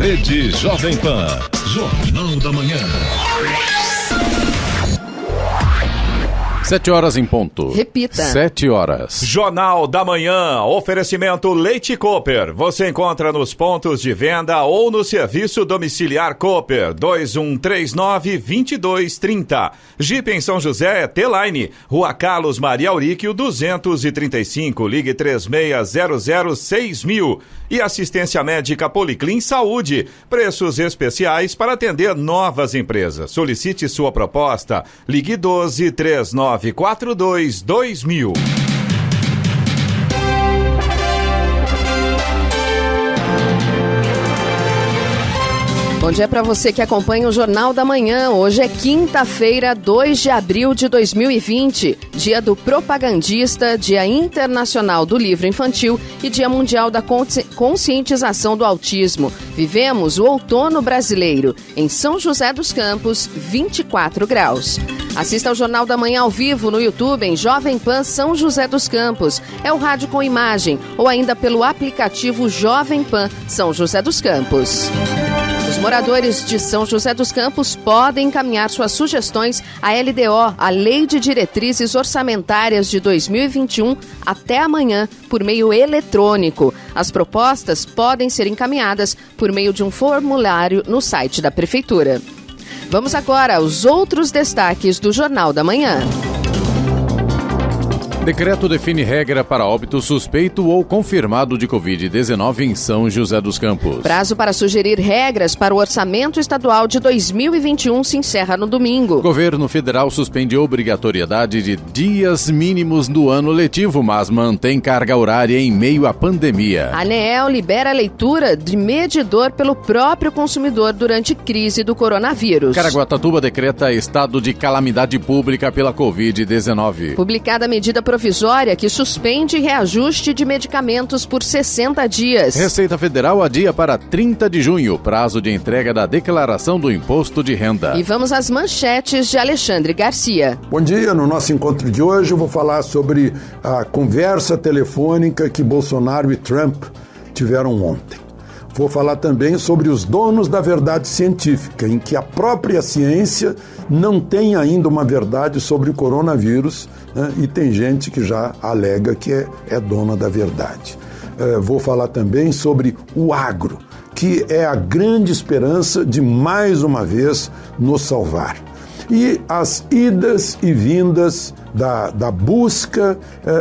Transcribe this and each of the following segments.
Rede Jovem Pan, Jornal da Manhã. 7 horas em ponto. Repita. 7 horas. Jornal da Manhã, oferecimento Leite Cooper. Você encontra nos pontos de venda ou no serviço domiciliar Cooper, 2139-2230. Jeep em São José, T-Line, Rua Carlos Maria Auríquio, 235, ligue 36006000. E assistência médica Policlin Saúde, preços especiais para atender novas empresas. Solicite sua proposta, ligue 12-3942-2000. Bom dia para você que acompanha o Jornal da Manhã. Hoje é quinta-feira, 2 de abril de 2020, dia do propagandista, dia internacional do livro infantil e dia mundial da conscientização do autismo. Vivemos o outono brasileiro. Em São José dos Campos, 24 graus. Assista ao Jornal da Manhã ao vivo no YouTube em Jovem Pan São José dos Campos. É o rádio com imagem ou ainda pelo aplicativo Jovem Pan São José dos Campos. Os moradores de São José dos Campos podem encaminhar suas sugestões à LDO, a Lei de Diretrizes Orçamentárias de 2021, até amanhã, por meio eletrônico. As propostas podem ser encaminhadas por meio de um formulário no site da Prefeitura. Vamos agora aos outros destaques do Jornal da Manhã. Decreto define regra para óbito suspeito ou confirmado de Covid-19 em São José dos Campos. Prazo para sugerir regras para o orçamento estadual de 2021 se encerra no domingo. Governo federal suspende obrigatoriedade de dias mínimos do ano letivo, mas mantém carga horária em meio à pandemia. A ANEEL libera a leitura de medidor pelo próprio consumidor durante crise do coronavírus. Caraguatatuba decreta estado de calamidade pública pela Covid-19. Publicada a medida provisória que suspende reajuste de medicamentos por 60 dias. Receita Federal adia para 30 de junho, prazo de entrega da declaração do imposto de renda. E vamos às manchetes de Alexandre Garcia. Bom dia, no nosso encontro de hoje eu vou falar sobre a conversa telefônica que Bolsonaro e Trump tiveram ontem. Vou falar também sobre os donos da verdade científica, em que a própria ciência não tem ainda uma verdade sobre o coronavírus, né? E tem gente que já alega que é dona da verdade. Vou falar também sobre o agro, que é a grande esperança de mais uma vez nos salvar. E as idas e vindas da busca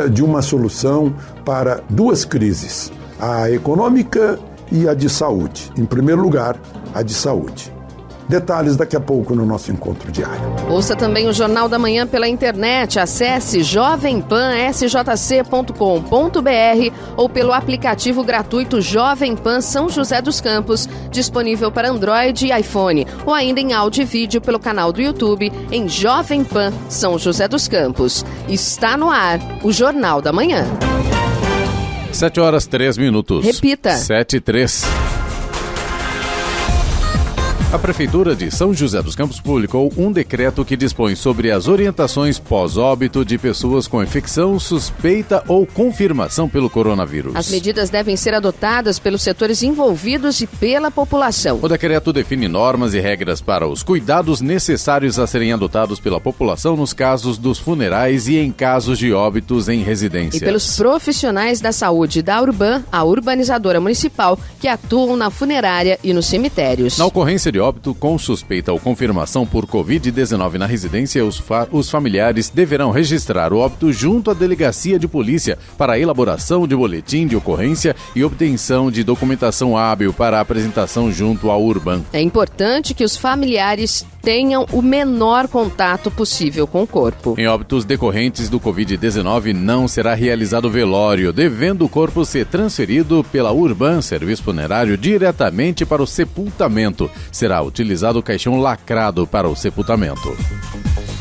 de uma solução para duas crises, a econômica e a de saúde. Em primeiro lugar, a de saúde. Detalhes daqui a pouco no nosso encontro diário. Ouça também o Jornal da Manhã pela internet. Acesse jovempansjc.com.br ou pelo aplicativo gratuito Jovem Pan São José dos Campos, disponível para Android e iPhone, ou ainda em áudio e vídeo pelo canal do YouTube em Jovem Pan São José dos Campos. Está no ar o Jornal da Manhã. 7 horas 3 minutos. Repita. 7:03. A Prefeitura de São José dos Campos publicou um decreto que dispõe sobre as orientações pós-óbito de pessoas com infecção, suspeita ou confirmação pelo coronavírus. As medidas devem ser adotadas pelos setores envolvidos e pela população. O decreto define normas e regras para os cuidados necessários a serem adotados pela população nos casos dos funerais e em casos de óbitos em residências. E pelos profissionais da saúde da Urban, a urbanizadora municipal, que atuam na funerária e nos cemitérios. Na ocorrência de óbito com suspeita ou confirmação por Covid-19 na residência, os familiares deverão registrar o óbito junto à delegacia de polícia para a elaboração de boletim de ocorrência e obtenção de documentação hábil para a apresentação junto ao Urban. É importante que os familiares tenham o menor contato possível com o corpo. Em óbitos decorrentes do Covid-19, não será realizado velório, devendo o corpo ser transferido pela Urban, serviço funerário, diretamente para o sepultamento. Será utilizado o caixão lacrado para o sepultamento.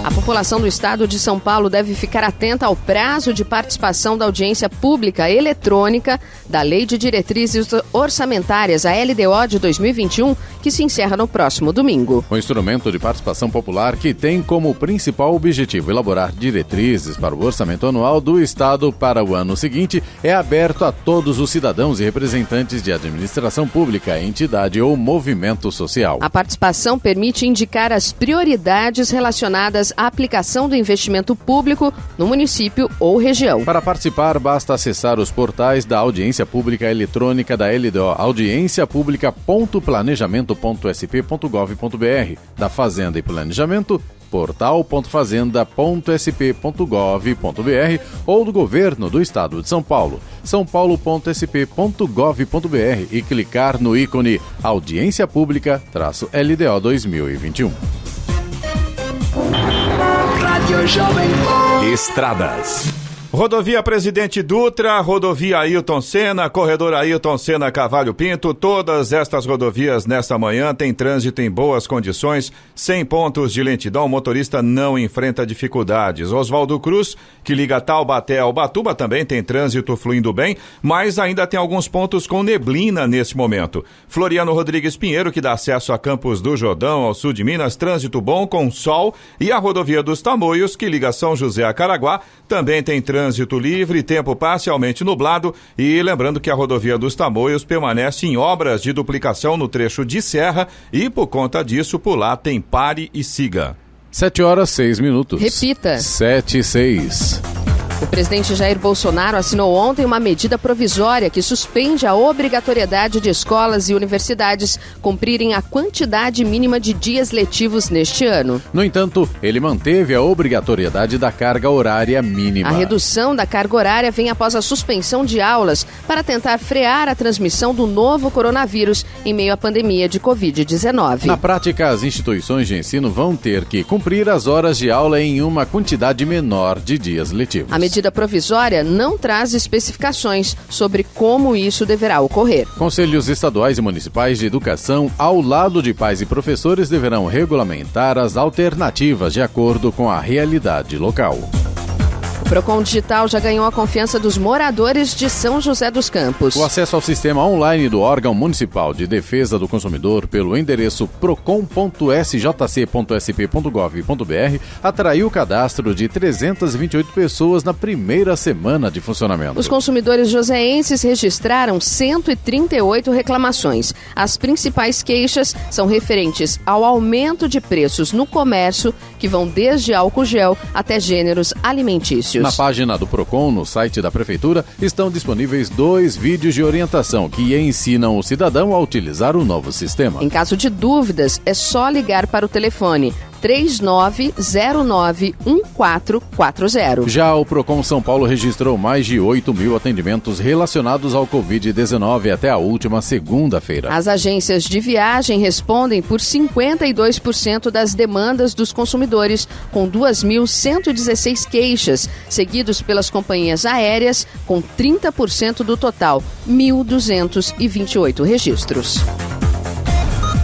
A população do estado de São Paulo deve ficar atenta ao prazo de participação da audiência pública eletrônica da Lei de Diretrizes Orçamentárias, a LDO de 2021, que se encerra no próximo domingo. O instrumento de participação popular, que tem como principal objetivo elaborar diretrizes para o orçamento anual do estado para o ano seguinte, é aberto a todos os cidadãos e representantes de administração pública, entidade ou movimento social. A participação permite indicar as prioridades relacionadas à aplicação do investimento público no município ou região. Para participar, basta acessar os portais da Audiência Pública Eletrônica da LDO, audienciapublica.planejamento.sp.gov.br, da Fazenda e Planejamento, portal.fazenda.sp.gov.br ou do Governo do Estado de São Paulo, sãopaulo.sp.gov.br e clicar no ícone Audiência Pública-LDO 2021. Estradas. Rodovia Presidente Dutra, rodovia Ailton Senna, corredor Ailton Senna Cavalho Pinto, todas estas rodovias nesta manhã têm trânsito em boas condições, sem pontos de lentidão, o motorista não enfrenta dificuldades. Oswaldo Cruz, que liga Taubaté ao Ubatuba, também tem trânsito fluindo bem, mas ainda tem alguns pontos com neblina nesse momento. Floriano Rodrigues Pinheiro, que dá acesso a Campos do Jordão, ao sul de Minas, trânsito bom com sol, e a rodovia dos Tamoios, que liga São José a Caraguá, também tem trânsito livre, tempo parcialmente nublado, e lembrando que a rodovia dos Tamoios permanece em obras de duplicação no trecho de serra e por conta disso por lá tem pare e siga. 7h06. Repita. 7h06. O presidente Jair Bolsonaro assinou ontem uma medida provisória que suspende a obrigatoriedade de escolas e universidades cumprirem a quantidade mínima de dias letivos neste ano. No entanto, ele manteve a obrigatoriedade da carga horária mínima. A redução da carga horária vem após a suspensão de aulas para tentar frear a transmissão do novo coronavírus em meio à pandemia de Covid-19. Na prática, as instituições de ensino vão ter que cumprir as horas de aula em uma quantidade menor de dias letivos. A medida provisória não traz especificações sobre como isso deverá ocorrer. Conselhos estaduais e municipais de educação, ao lado de pais e professores, deverão regulamentar as alternativas de acordo com a realidade local. O Procon Digital já ganhou a confiança dos moradores de São José dos Campos. O acesso ao sistema online do órgão municipal de defesa do consumidor pelo endereço procon.sjc.sp.gov.br atraiu o cadastro de 328 pessoas na primeira semana de funcionamento. Os consumidores joseenses registraram 138 reclamações. As principais queixas são referentes ao aumento de preços no comércio, que vão desde álcool gel até gêneros alimentícios. Na página do Procon, no site da Prefeitura, estão disponíveis 2 vídeos de orientação que ensinam o cidadão a utilizar o novo sistema. Em caso de dúvidas, é só ligar para o telefone 3909-1440. Já o Procon São Paulo registrou mais de 8.000 atendimentos relacionados ao Covid-19 até a última segunda-feira. As agências de viagem respondem por 52% das demandas dos consumidores, com 2.116 queixas, seguidos pelas companhias aéreas, com 30% do total, 1.228 registros.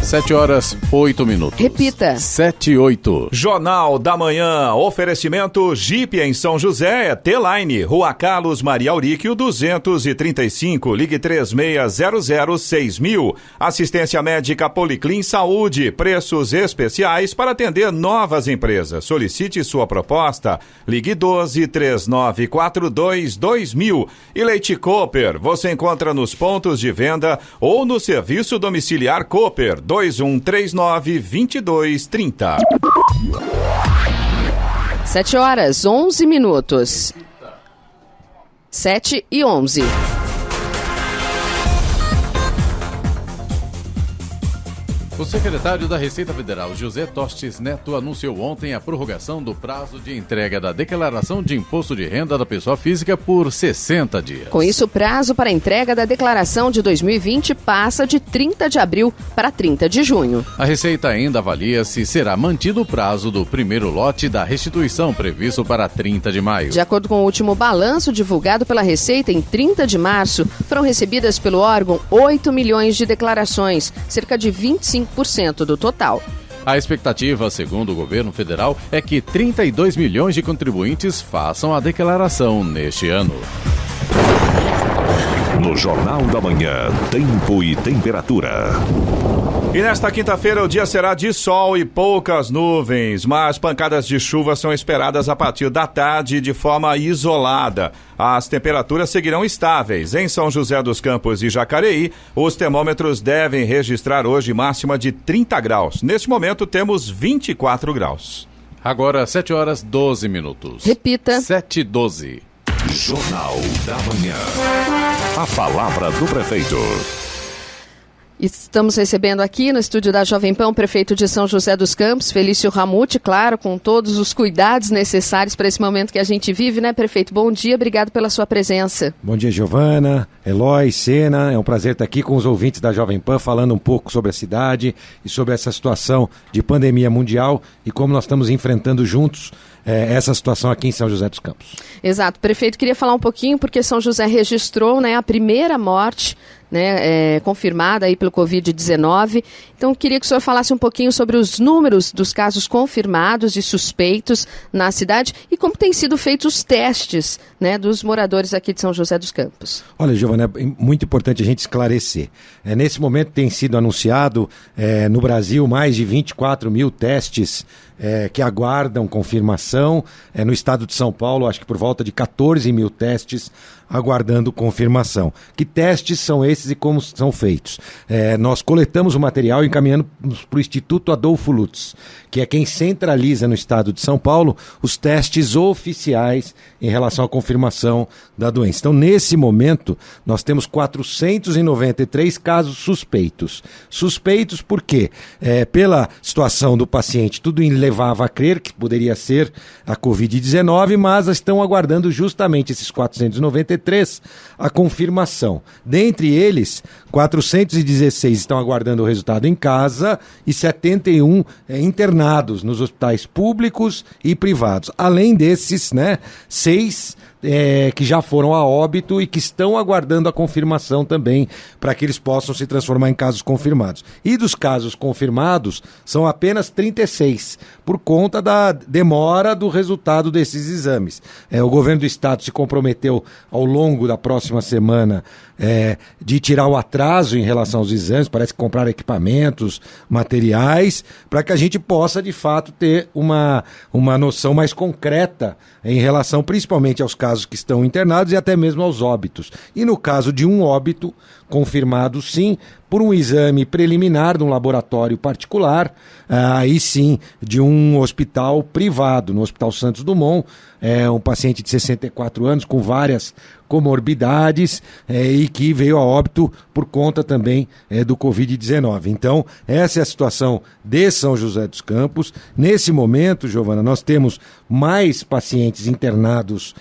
7h08. Repita. 7h08. Jornal da Manhã, oferecimento Jeep em São José, T-Line, Rua Carlos Maria Auríquio, 235, ligue 36006000. Assistência médica Policlin Saúde, preços especiais para atender novas empresas. Solicite sua proposta, ligue 1239422000. E Leite Cooper, você encontra nos pontos de venda ou no serviço domiciliar Cooper, 2139-2230. 7h11. 7h11. O secretário da Receita Federal, José Tostes Neto, anunciou ontem a prorrogação do prazo de entrega da declaração de imposto de renda da pessoa física por 60 dias. Com isso, o prazo para a entrega da declaração de 2020 passa de 30 de abril para 30 de junho. A Receita ainda avalia se será mantido o prazo do primeiro lote da restituição previsto para 30 de maio. De acordo com o último balanço divulgado pela Receita, em 30 de março, foram recebidas pelo órgão 8 milhões de declarações, cerca de 25% do total. A expectativa, segundo o governo federal, é que 32 milhões de contribuintes façam a declaração neste ano. No Jornal da Manhã, tempo e temperatura. E nesta quinta-feira o dia será de sol e poucas nuvens, mas pancadas de chuva são esperadas a partir da tarde de forma isolada. As temperaturas seguirão estáveis. Em São José dos Campos e Jacareí, os termômetros devem registrar hoje máxima de 30 graus. Neste momento temos 24 graus. Agora, 7h12. Repita. 7h12. Jornal da Manhã. A palavra do prefeito. Estamos recebendo aqui no estúdio da Jovem Pan o prefeito de São José dos Campos, Felício Ramute, claro, com todos os cuidados necessários para esse momento que a gente vive, né, prefeito? Bom dia, obrigado pela sua presença. Bom dia, Giovana, Eloy, Sena, é um prazer estar aqui com os ouvintes da Jovem Pan, falando um pouco sobre a cidade e sobre essa situação de pandemia mundial e como nós estamos enfrentando juntos essa situação aqui em São José dos Campos. Exato, prefeito, queria falar um pouquinho porque São José registrou, né, a primeira morte, né, confirmada aí pelo Covid-19. Então, queria que o senhor falasse um pouquinho sobre os números dos casos confirmados e suspeitos na cidade e como têm sido feitos os testes, né, dos moradores aqui de São José dos Campos. Olha, Giovana, é muito importante a gente esclarecer. Nesse momento tem sido anunciado no Brasil mais de 24 mil testes que aguardam confirmação. No estado de São Paulo, acho que por volta de 14 mil testes aguardando confirmação. Que testes são esses e como são feitos? Nós coletamos o material e encaminhamos para o Instituto Adolfo Lutz, que é quem centraliza no estado de São Paulo os testes oficiais em relação à confirmação da doença. Então, nesse momento, nós temos 493 casos suspeitos. Suspeitos por quê? Pela situação do paciente, tudo levava a crer que poderia ser a Covid-19, mas estão aguardando justamente esses 493 a confirmação. Dentre eles, 416 estão aguardando o resultado em casa e 71 internados nos hospitais públicos e privados. Além desses, 6 que já foram a óbito e que estão aguardando a confirmação também para que eles possam se transformar em casos confirmados. E dos casos confirmados, são apenas 36, por conta da demora do resultado desses exames. O governo do estado se comprometeu ao longo da próxima semana de tirar o atraso em relação aos exames, parece que comprar equipamentos, materiais, para que a gente possa de fato ter uma noção mais concreta em relação principalmente aos casos que estão internados e até mesmo aos óbitos. E no caso de um óbito confirmado sim, por um exame preliminar de um laboratório particular, aí sim, de um hospital privado, no Hospital Santos Dumont, um paciente de 64 anos com várias comorbidades e que veio a óbito por conta também do Covid-19. Então, essa é a situação de São José dos Campos. Nesse momento, Giovana, nós temos mais pacientes internados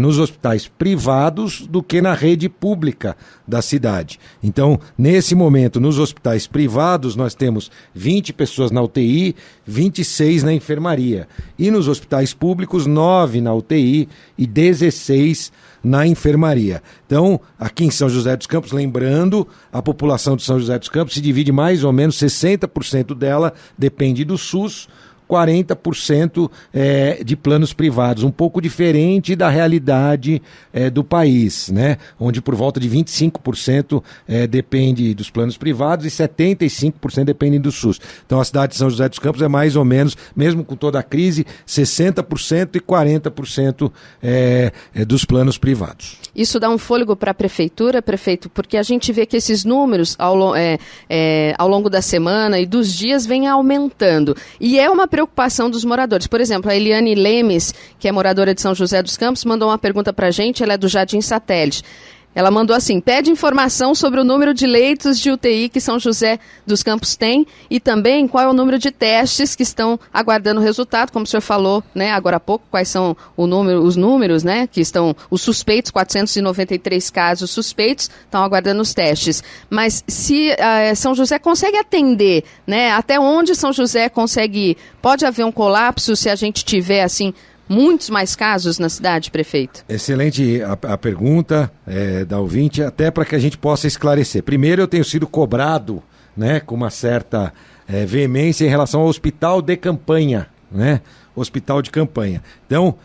nos hospitais privados do que na rede pública da cidade. Então, nesse momento, nos hospitais privados, nós temos 20 pessoas na UTI, 26 na enfermaria. E nos hospitais públicos, 9 na UTI e 16 na enfermaria. Então, aqui em São José dos Campos, lembrando, a população de São José dos Campos se divide mais ou menos, 60% dela depende do SUS, 40% de planos privados, um pouco diferente da realidade do país, né? Onde por volta de 25% depende dos planos privados e 75% dependem do SUS. Então a cidade de São José dos Campos é mais ou menos, mesmo com toda a crise, 60% e 40% dos planos privados. Isso dá um fôlego para a prefeitura, prefeito, porque a gente vê que esses números ao longo da semana e dos dias vêm aumentando. E é uma preocupação dos moradores. Por exemplo, a Eliane Lemes, que é moradora de São José dos Campos, mandou uma pergunta para a gente, ela é do Jardim Satélite. Ela mandou assim: pede informação sobre o número de leitos de UTI que São José dos Campos tem e também qual é o número de testes que estão aguardando o resultado, como o senhor falou, né, agora há pouco, quais são os números, né, que estão os suspeitos, 493 casos suspeitos, estão aguardando os testes. Mas se São José consegue atender, né, até onde São José consegue ir? Pode haver um colapso se a gente tiver, assim, muitos mais casos na cidade, prefeito? Excelente a pergunta da ouvinte, até para que a gente possa esclarecer. Primeiro, eu tenho sido cobrado, né, com uma certa veemência em relação ao hospital de campanha, né? Hospital de campanha. Então,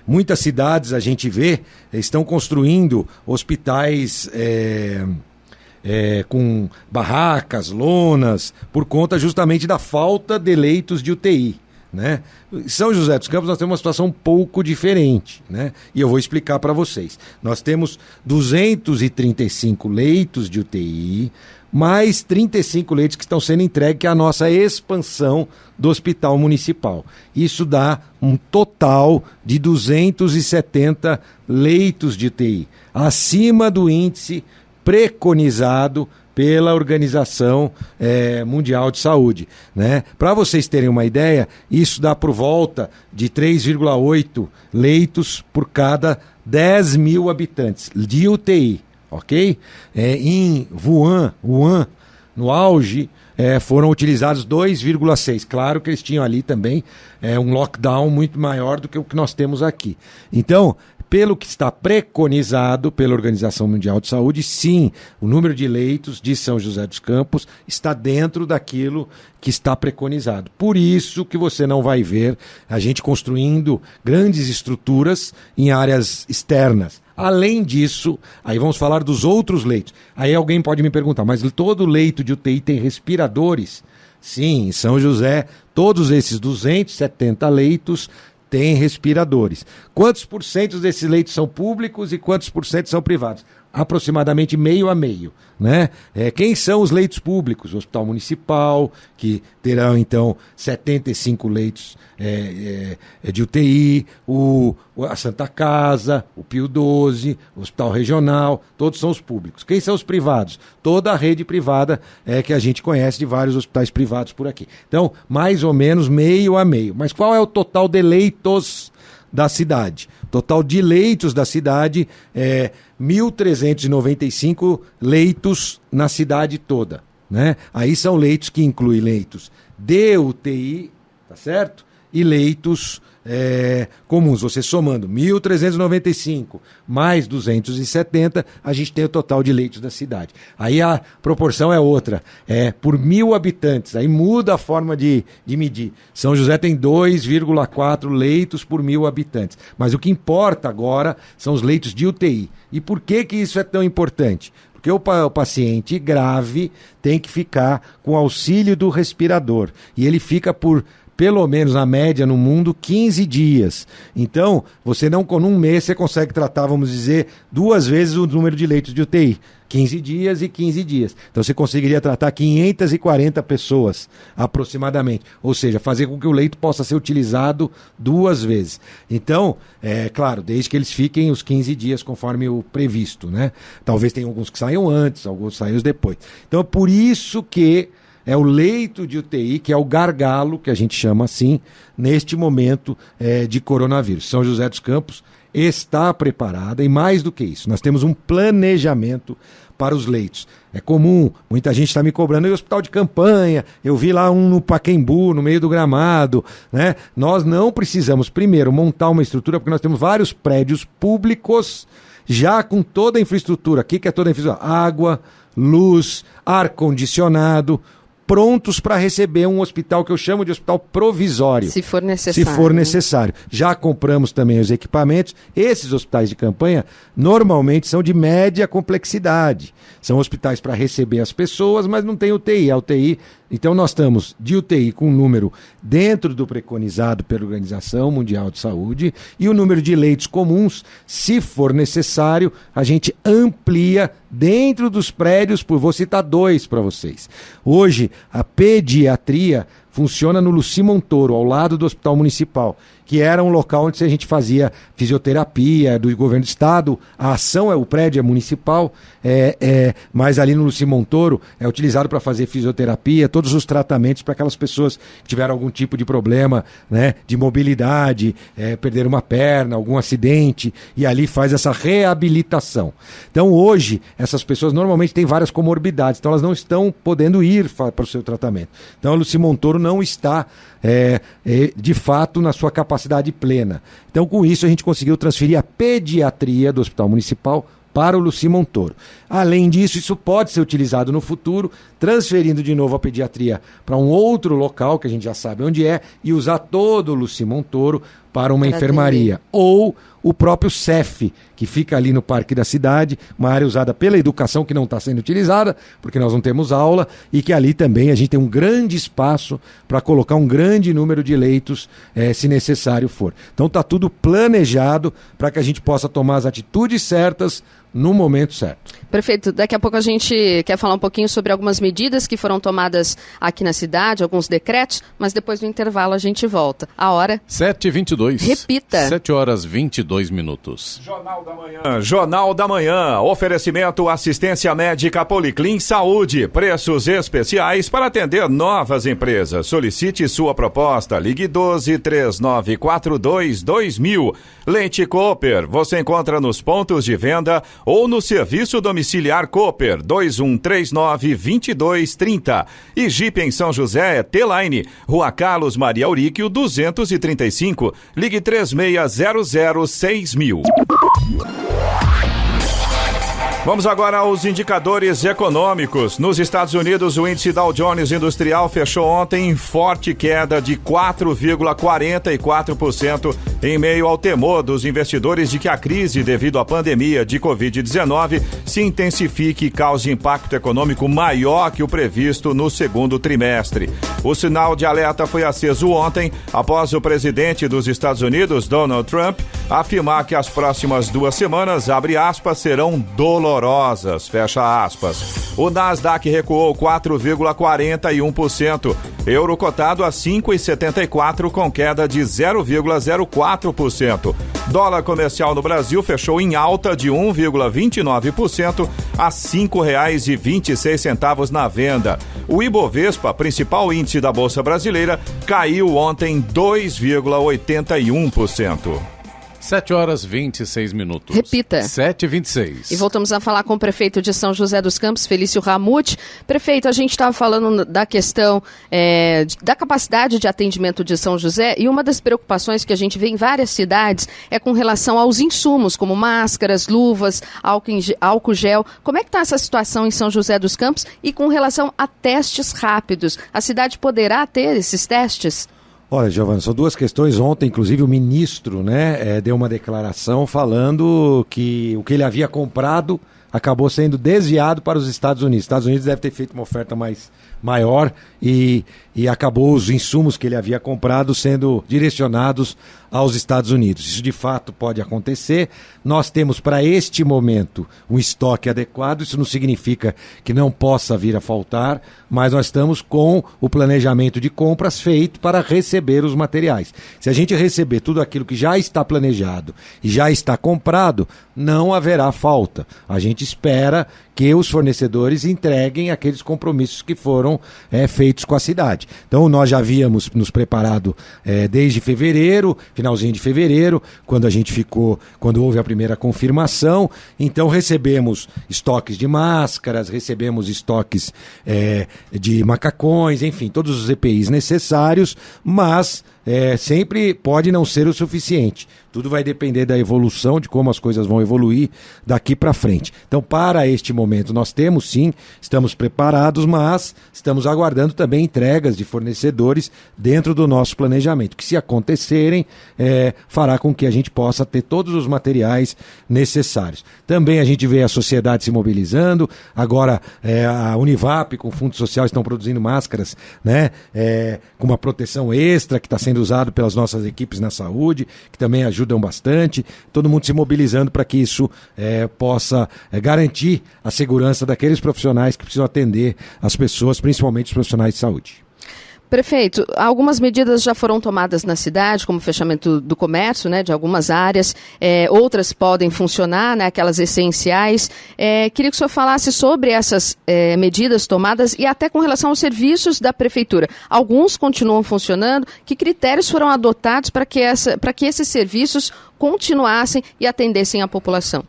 muitas cidades a gente vê estão construindo hospitais com barracas, lonas, por conta justamente da falta de leitos de UTI. Né? Em São José dos Campos nós temos uma situação um pouco diferente, né? E eu vou explicar para vocês. Nós temos 235 leitos de UTI, mais 35 leitos que estão sendo entregues, que é a nossa expansão do hospital municipal. Isso dá um total de 270 leitos de UTI, acima do índice preconizado pela Organização Mundial de Saúde, né? Para vocês terem uma ideia, isso dá por volta de 3,8 leitos por cada 10 mil habitantes de UTI, ok? Em Wuhan, no auge, foram utilizados 2,6. Claro que eles tinham ali também um lockdown muito maior do que o que nós temos aqui. Então, pelo que está preconizado pela Organização Mundial de Saúde, sim, o número de leitos de São José dos Campos está dentro daquilo que está preconizado. Por isso que você não vai ver a gente construindo grandes estruturas em áreas externas. Além disso, aí vamos falar dos outros leitos. Aí alguém pode me perguntar, mas todo leito de UTI tem respiradores? Sim, em São José, todos esses 270 leitos tem respiradores. Quantos por cento desses leitos são públicos e quantos por cento são privados? Aproximadamente meio a meio, né? Quem são os leitos públicos? O Hospital Municipal, que terão então 75 leitos de UTI, a Santa Casa, o Pio XII, o Hospital Regional, todos são os públicos. Quem são os privados? Toda a rede privada que a gente conhece de vários hospitais privados por aqui. Então, mais ou menos meio a meio. Mas qual é o total de leitos da cidade? Total de leitos da cidade 1.395 leitos na cidade toda, né? Aí são leitos que incluem leitos de UTI, tá certo? E leitos comuns. Você somando 1.395 mais 270, a gente tem o total de leitos da cidade. Aí a proporção é outra, por 1.000 habitantes, aí muda a forma de medir. São José tem 2,4 leitos por 1.000 habitantes, mas o que importa agora são os leitos de UTI. E por que isso é tão importante? Porque o paciente grave tem que ficar com auxílio do respirador, e ele fica por pelo menos na média no mundo, 15 dias. Então, você não, com um mês, você consegue tratar, vamos dizer, 2 vezes o número de leitos de UTI. 15 dias e 15 dias. Então, você conseguiria tratar 540 pessoas, aproximadamente. Ou seja, fazer com que o leito possa ser utilizado 2 vezes. Então, claro, desde que eles fiquem os 15 dias conforme o previsto, né? Talvez tenha alguns que saiam antes, alguns saiam depois. Então, é por isso que é o leito de UTI, que é o gargalo, que a gente chama assim, neste momento de coronavírus. São José dos Campos está preparada, e mais do que isso, nós temos um planejamento para os leitos. É comum, muita gente está me cobrando, e o hospital de campanha, eu vi lá um no Pacaembu, no meio do gramado, né? Nós não precisamos, primeiro, montar uma estrutura, porque nós temos vários prédios públicos, já com toda a infraestrutura. O que é toda a infraestrutura? Água, luz, ar-condicionado, prontos para receber um hospital que eu chamo de hospital provisório. Se for necessário. Se for necessário. Já compramos também os equipamentos. Esses hospitais de campanha normalmente são de média complexidade. São hospitais para receber as pessoas, mas não tem UTI. A UTI, então nós estamos de UTI com um número dentro do preconizado pela Organização Mundial de Saúde, e o número de leitos comuns, se for necessário, a gente amplia dentro dos prédios, vou citar 2 para vocês. Hoje, a pediatria funciona no Luci Montoro, ao lado do Hospital Municipal, que era um local onde a gente fazia fisioterapia do governo do estado. A ação, o prédio é municipal, mas ali no Luci Montoro é utilizado para fazer fisioterapia, todos os tratamentos para aquelas pessoas que tiveram algum tipo de problema, né, de mobilidade, perderam uma perna, algum acidente, e ali faz essa reabilitação. Então hoje, essas pessoas normalmente têm várias comorbidades, então elas não estão podendo ir para o seu tratamento. Então a Luci Montoro não está, de fato, na sua capacidade plena. Então, com isso, a gente conseguiu transferir a pediatria do Hospital Municipal para o Lucy Montoro. Além disso, isso pode ser utilizado no futuro, transferindo de novo a pediatria para um outro local, que a gente já sabe onde é, e usar todo o Lucy Montoro para uma enfermaria. Ou o próprio CEF, que fica ali no Parque da Cidade, uma área usada pela educação que não está sendo utilizada, porque nós não temos aula, e que ali também a gente tem um grande espaço para colocar um grande número de leitos, se necessário for. Então está tudo planejado para que a gente possa tomar as atitudes certas no momento certo. Prefeito, daqui a pouco a gente quer falar um pouquinho sobre algumas medidas que foram tomadas aqui na cidade, alguns decretos, mas depois do intervalo a gente volta. A hora? 7h22. Repita. 7h22. Jornal da Manhã. Oferecimento assistência médica Policlin Saúde. Preços especiais para atender novas empresas. Solicite sua proposta. Ligue 12-3942-2000. Leite Cooper. Você encontra nos pontos de venda ou no serviço domiciliar Cooper 2139-2230. E Jeep em São José é T-Line, Rua Carlos Maria Auríquio 235. Ligue 36006000. Vamos agora aos indicadores econômicos. Nos Estados Unidos, o índice Dow Jones Industrial fechou ontem em forte queda de 4,44% em meio ao temor dos investidores de que a crise devido à pandemia de Covid-19 se intensifique e cause impacto econômico maior que o previsto no segundo trimestre. O sinal de alerta foi aceso ontem após o presidente dos Estados Unidos, Donald Trump, afirmar que as próximas 2 semanas, abre aspas, serão dolorosas, fecha aspas. O Nasdaq recuou 4,41%, euro cotado a 5,74 com queda de 0,04%. Dólar comercial no Brasil fechou em alta de 1,29% a R$ 5,26 na venda. O Ibovespa, principal índice da Bolsa Brasileira, caiu ontem 2,81%. 7h26. Repita. 7h26. E voltamos a falar com o prefeito de São José dos Campos, Felício Ramute. Prefeito, a gente estava falando da questão da capacidade de atendimento de São José, e uma das preocupações que a gente vê em várias cidades é com relação aos insumos, como máscaras, luvas, álcool gel. Como é que está essa situação em São José dos Campos e com relação a testes rápidos? A cidade poderá ter esses testes? Olha, Giovana, são 2 questões. Ontem, inclusive, o ministro, deu uma declaração falando que o que ele havia comprado acabou sendo desviado para os Estados Unidos. Os Estados Unidos deve ter feito uma oferta maior e acabou os insumos que ele havia comprado sendo direcionados aos Estados Unidos. Isso de fato pode acontecer. Nós temos para este momento um estoque adequado. Isso não significa que não possa vir a faltar, mas nós estamos com o planejamento de compras feito para receber os materiais. Se a gente receber tudo aquilo que já está planejado e já está comprado, não haverá falta. A gente espera que os fornecedores entreguem aqueles compromissos que foram feitos com a cidade. Então nós já havíamos nos preparado desde fevereiro, finalzinho de fevereiro, quando houve a primeira confirmação. Então recebemos estoques de máscaras, recebemos estoques de macacões, enfim, todos os EPIs necessários, mas sempre pode não ser o suficiente. Tudo vai depender da evolução, de como as coisas vão evoluir daqui para frente. Então, para este momento, nós temos sim, estamos preparados, mas estamos aguardando também entregas de fornecedores dentro do nosso planejamento, que se acontecerem, fará com que a gente possa ter todos os materiais necessários. Também a gente vê a sociedade se mobilizando, agora a Univap com o Fundo Social estão produzindo máscaras, com uma proteção extra que está sendo usado pelas nossas equipes na saúde, que também ajudam bastante, todo mundo se mobilizando para que isso possa garantir a segurança daqueles profissionais que precisam atender as pessoas, principalmente os profissionais de saúde. Prefeito, algumas medidas já foram tomadas na cidade, como o fechamento do comércio, de algumas áreas, outras podem funcionar, aquelas essenciais. Queria que o senhor falasse sobre essas medidas tomadas e até com relação aos serviços da prefeitura. Alguns continuam funcionando. Que critérios foram adotados para que esses serviços continuassem e atendessem a população?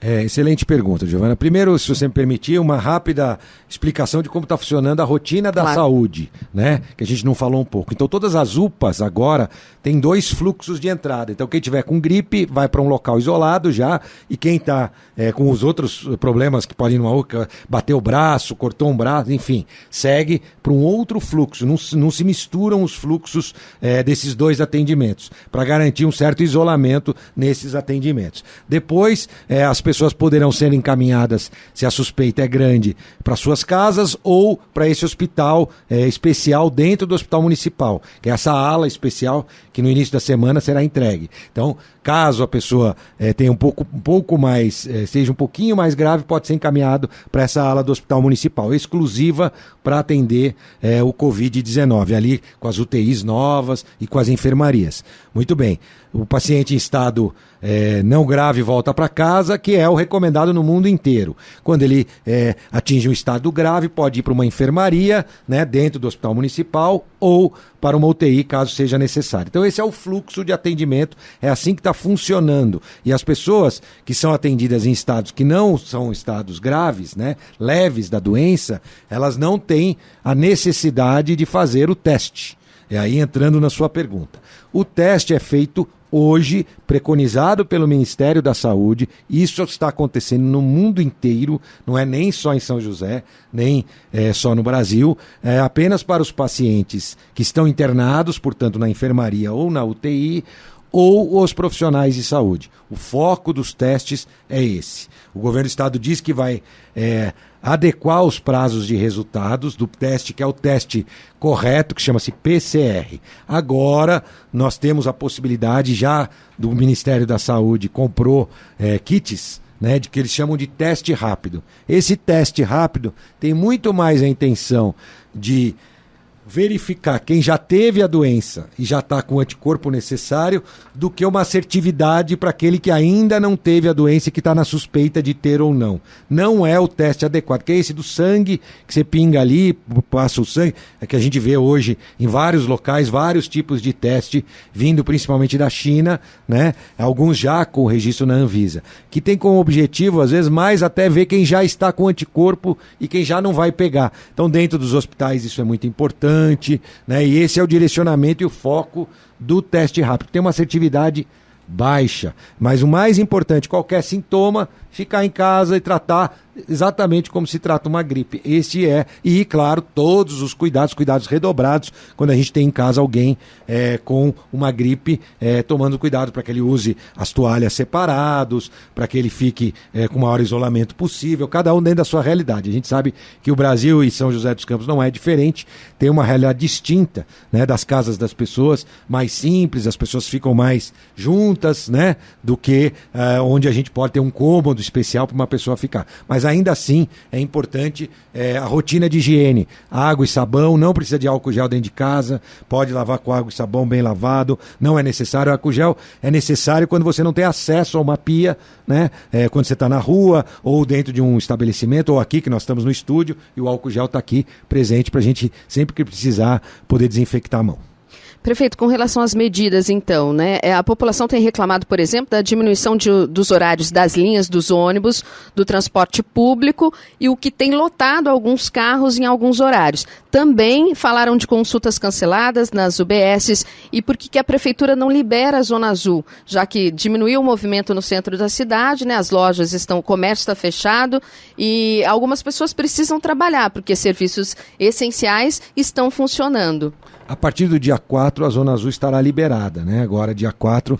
Excelente pergunta, Giovana. Primeiro, se você me permitir, uma rápida explicação de como está funcionando a rotina da saúde, né? Que a gente não falou um pouco. Então, todas as UPAs agora têm 2 fluxos de entrada. Então, quem tiver com gripe vai para um local isolado já, e quem está com os outros problemas que podem ir numa UPA, bater o braço, cortou um braço, enfim, segue para um outro fluxo. Não se misturam os fluxos desses 2 atendimentos, para garantir um certo isolamento nesses atendimentos. Depois, as pessoas poderão ser encaminhadas, se a suspeita é grande, para suas casas ou para esse hospital especial dentro do hospital municipal, que é essa ala especial que no início da semana será entregue. Então, caso a pessoa tenha um pouco mais, seja um pouquinho mais grave, pode ser encaminhado para essa ala do hospital municipal, exclusiva para atender o Covid-19, ali com as UTIs novas e com as enfermarias. Muito bem. O paciente em estado não grave volta para casa, que é o recomendado no mundo inteiro. Quando ele atinge um estado grave, pode ir para uma enfermaria, né, dentro do hospital municipal, ou para uma UTI, caso seja necessário. Então esse é o fluxo de atendimento, é assim que está funcionando. E as pessoas que são atendidas em estados que não são estados graves, né, leves da doença, elas não têm a necessidade de fazer o teste. É aí entrando na sua pergunta. O teste é feito hoje, preconizado pelo Ministério da Saúde. Isso está acontecendo no mundo inteiro, não é nem só em São José, nem só no Brasil, é apenas para os pacientes que estão internados, portanto, na enfermaria ou na UTI, ou os profissionais de saúde. O foco dos testes é esse. O governo do estado diz que vai adequar os prazos de resultados do teste, que é o teste correto, que chama-se PCR. Agora, nós temos a possibilidade, já do Ministério da Saúde comprou kits, né, de que eles chamam de teste rápido. Esse teste rápido tem muito mais a intenção de verificar quem já teve a doença e já está com o anticorpo necessário, do que uma assertividade para aquele que ainda não teve a doença e que está na suspeita de ter ou não. Não é o teste adequado, que é esse do sangue, que você pinga ali, passa o sangue, é que a gente vê hoje em vários locais, vários tipos de teste, vindo principalmente da China, né? Alguns já com registro na Anvisa, que tem como objetivo, às vezes, mais até ver quem já está com anticorpo e quem já não vai pegar. Então, dentro dos hospitais, isso é muito importante, né? E esse é o direcionamento e o foco do teste rápido. Tem uma assertividade baixa, mas o mais importante, qualquer sintoma, ficar em casa e tratar exatamente como se trata uma gripe. Esse e claro, todos os cuidados redobrados quando a gente tem em casa alguém com uma gripe, tomando cuidado para que ele use as toalhas separados, para que ele fique com o maior isolamento possível, cada um dentro da sua realidade. A gente sabe que o Brasil e São José dos Campos não é diferente, tem uma realidade distinta, né, das casas das pessoas, mais simples, as pessoas ficam mais juntas, né, do que onde a gente pode ter um cômodo especial para uma pessoa ficar. Mas ainda assim é importante a rotina de higiene, água e sabão, não precisa de álcool gel dentro de casa, pode lavar com água e sabão bem lavado, não é necessário. O álcool gel é necessário quando você não tem acesso a uma pia, né? Quando você está na rua ou dentro de um estabelecimento, ou aqui que nós estamos no estúdio e o álcool gel está aqui presente para a gente, sempre que precisar, poder desinfectar a mão. Prefeito, com relação às medidas, então, né? A população tem reclamado, por exemplo, da diminuição dos horários das linhas dos ônibus, do transporte público e o que tem lotado alguns carros em alguns horários. Também falaram de consultas canceladas nas UBSs e por que a prefeitura não libera a Zona Azul, já que diminuiu o movimento no centro da cidade, né? As lojas estão, o comércio está fechado e algumas pessoas precisam trabalhar porque serviços essenciais estão funcionando. A partir do dia 4, a Zona Azul estará liberada, né? Agora, dia 4,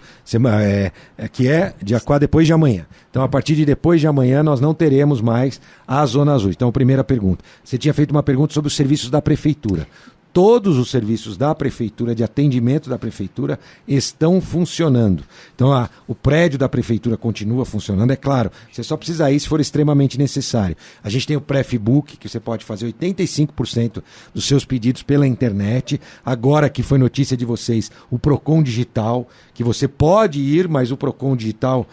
dia 4 depois de amanhã. Então, a partir de depois de amanhã, nós não teremos mais a Zona Azul. Então, primeira pergunta. Você tinha feito uma pergunta sobre os serviços da Prefeitura. Todos os serviços da Prefeitura, de atendimento da Prefeitura, estão funcionando. Então, o prédio da Prefeitura continua funcionando. É claro, você só precisa ir se for extremamente necessário. A gente tem o Prefbook, que você pode fazer 85% dos seus pedidos pela internet. Agora que foi notícia de vocês, o Procon Digital, que você pode ir, mas o Procon Digital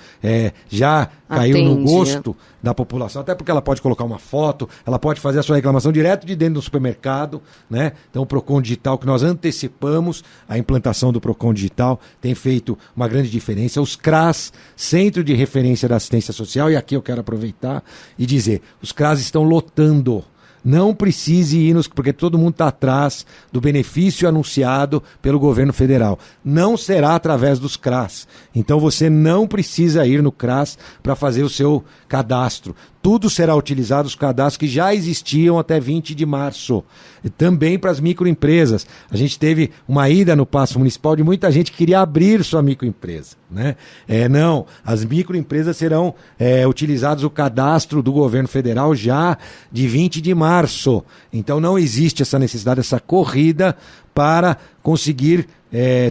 já caiu no gosto da população, até porque ela pode colocar uma foto, ela pode fazer a sua reclamação direto de dentro do supermercado, né? Então o Procon Digital, que nós antecipamos a implantação do Procon Digital, tem feito uma grande diferença. Os CRAS, Centro de Referência da Assistência Social, e aqui eu quero aproveitar e dizer, os CRAS estão lotando. Não precise ir porque todo mundo está atrás do benefício anunciado pelo governo federal. Não será através dos CRAS. Então você não precisa ir no CRAS para fazer o seu cadastro. Tudo será utilizado, os cadastros que já existiam até 20 de março. E também para as microempresas. A gente teve uma ida no Paço Municipal de muita gente que queria abrir sua microempresa, né? Não, as microempresas serão utilizados o cadastro do governo federal já de 20 de março. Então não existe essa necessidade, essa corrida para conseguir